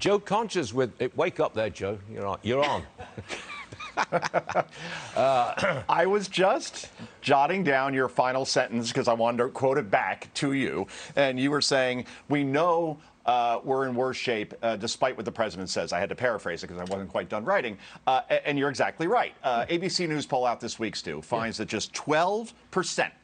Joe Concha's with it. Wake up there, Joe. You're on. I was just jotting down your final sentence because I wanted to quote it back to you. And you were saying, we know we're in worse shape, despite what the president says. I had to paraphrase it because I wasn't quite done writing. And you're exactly right. ABC News poll out this week, Stu, finds that just 12%,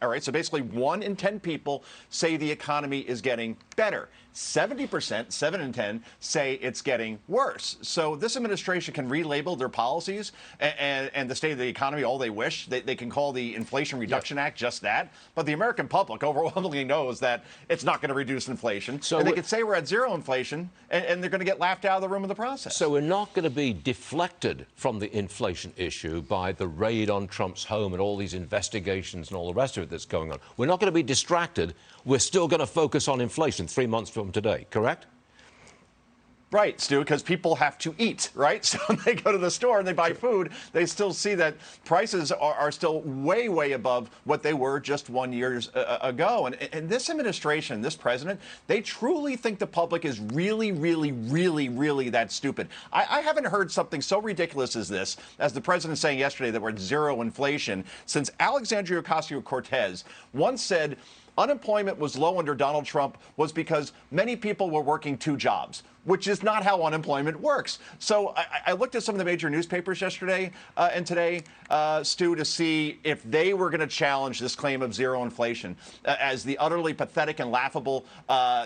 all right, so basically 1 in 10 people say the economy is getting better. 70%, 7 in 10, say it's getting worse. So this administration can relabel their policies and the state of the economy all they wish. They can call the Inflation Reduction Act just that. But the American public overwhelmingly knows that it's not going to reduce inflation. So they could say we're at zero inflation, and they're going to get laughed out of the room in the process. So we're not going to be deflected from the inflation issue by the raid on Trump's home and all these investigations and all the rest of it that's going on. We're not going to be distracted. We're still going to focus on inflation 3 months from today, correct? Right, Stu, because people have to eat, right? So when they go to the store and they buy food, they still see that prices are still way, way above what they were just 1 year ago. And this administration, this president, they truly think the public is really, really, really, really that stupid. I haven't heard something so ridiculous as this, as the president saying yesterday that we're at zero inflation, since Alexandria Ocasio-Cortez once said unemployment was low under Donald Trump was because many people were working 2 jobs, which is not how unemployment works. So I looked at some of the major newspapers yesterday and today, Stu, to see if they were going to challenge this claim of zero inflation as the utterly pathetic and laughable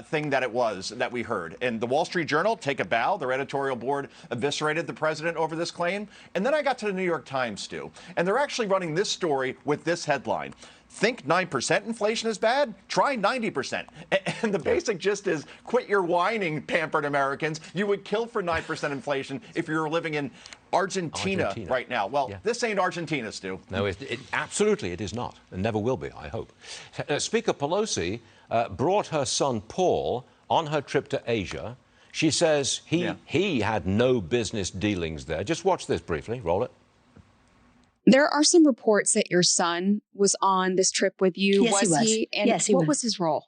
thing that it was that we heard. And the Wall Street Journal, take a bow. Their editorial board eviscerated the president over this claim. And then I got to the New York Times, Stu, and they're actually running this story with this headline. Think 9% inflation is bad? Try 90%. And the basic gist is, quit your whining, pampered Americans. You would kill for 9% inflation if you were living in Argentina right now. Well, this ain't Argentina, Stu. No, absolutely it is not, and never will be, I hope. Speaker Pelosi brought her son Paul on her trip to Asia. She says he had no business dealings there. Just watch this briefly. Roll it. There are some reports that your son was on this trip with you. Yes, he was. And yes, he what was his role?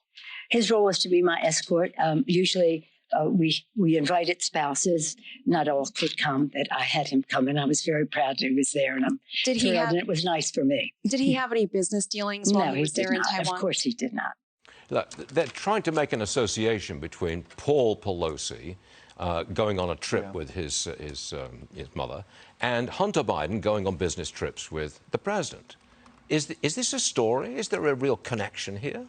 His role was to be my escort. Usually we invited spouses. Not all could come, but I had him come, and I was very proud that he was there, and I'm thrilled, and it was nice for me. Did he have any business dealings while he was there in Taiwan? Of course he did not. Look, they're trying to make an association between Paul Pelosi going on a trip with his mother, and Hunter Biden going on business trips with the president. Is this a story? Is there a real connection here?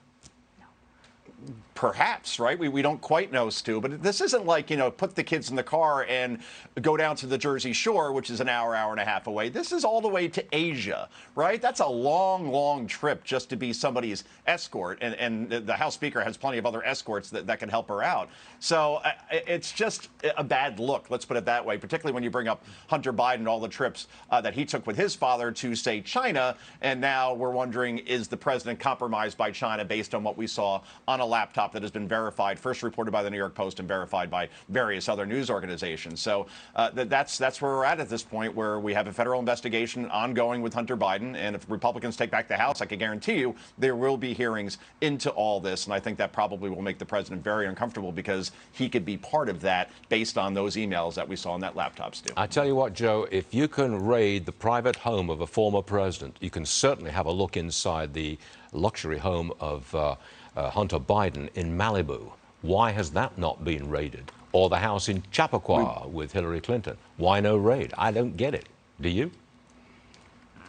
Perhaps, right? We don't quite know, Stu, but this isn't like, put the kids in the car and go down to the Jersey Shore, which is an hour and a half away. This is all the way to Asia, right? That's a long, long trip just to be somebody's escort. And the House Speaker has plenty of other escorts that can help her out. So it's just a bad look, let's put it that way, particularly when you bring up Hunter Biden, all the trips that he took with his father to, say, China. And now we're wondering, is the president compromised by China based on what we saw on a laptop that has been verified, first reported by the New York Post and verified by various other news organizations. So that's where we're at this point, where we have a federal investigation ongoing with Hunter Biden. And if Republicans take back the House, I can guarantee you there will be hearings into all this. And I think that probably will make the president very uncomfortable, because he could be part of that based on those emails that we saw on that laptop, Stu. I tell you what, Joe, if you can raid the private home of a former president, you can certainly have a look inside the luxury home of Hunter Biden in Malibu. Why has that not been raided? Or the house in Chappaqua with Hillary Clinton? Why no raid? I don't get it. Do you?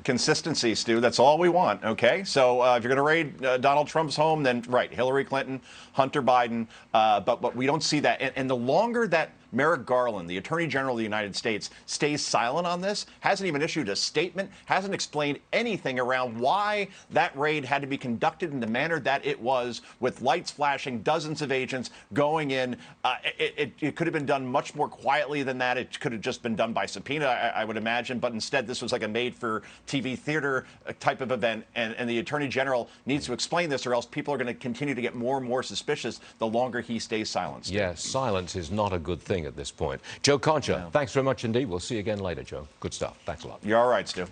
Consistency, Stu. That's all we want, okay? So if you're going to raid Donald Trump's home, then, right, Hillary Clinton, Hunter Biden, but we don't see that. And the longer that Merrick Garland, the Attorney General of the United States, stays silent on this, hasn't even issued a statement, hasn't explained anything around why that raid had to be conducted in the manner that it was, with lights flashing, dozens of agents going in. It could have been done much more quietly than that. It could have just been done by subpoena, I would imagine. But instead, this was like a made-for-TV theater type of event. And the Attorney General needs to explain this, or else people are going to continue to get more and more suspicious the longer he stays silent. Yes, silence is not a good thing at this point. Joe Concha, thanks very much indeed. We'll see you again later, Joe. Good stuff. Thanks a lot. You're all right, Stu.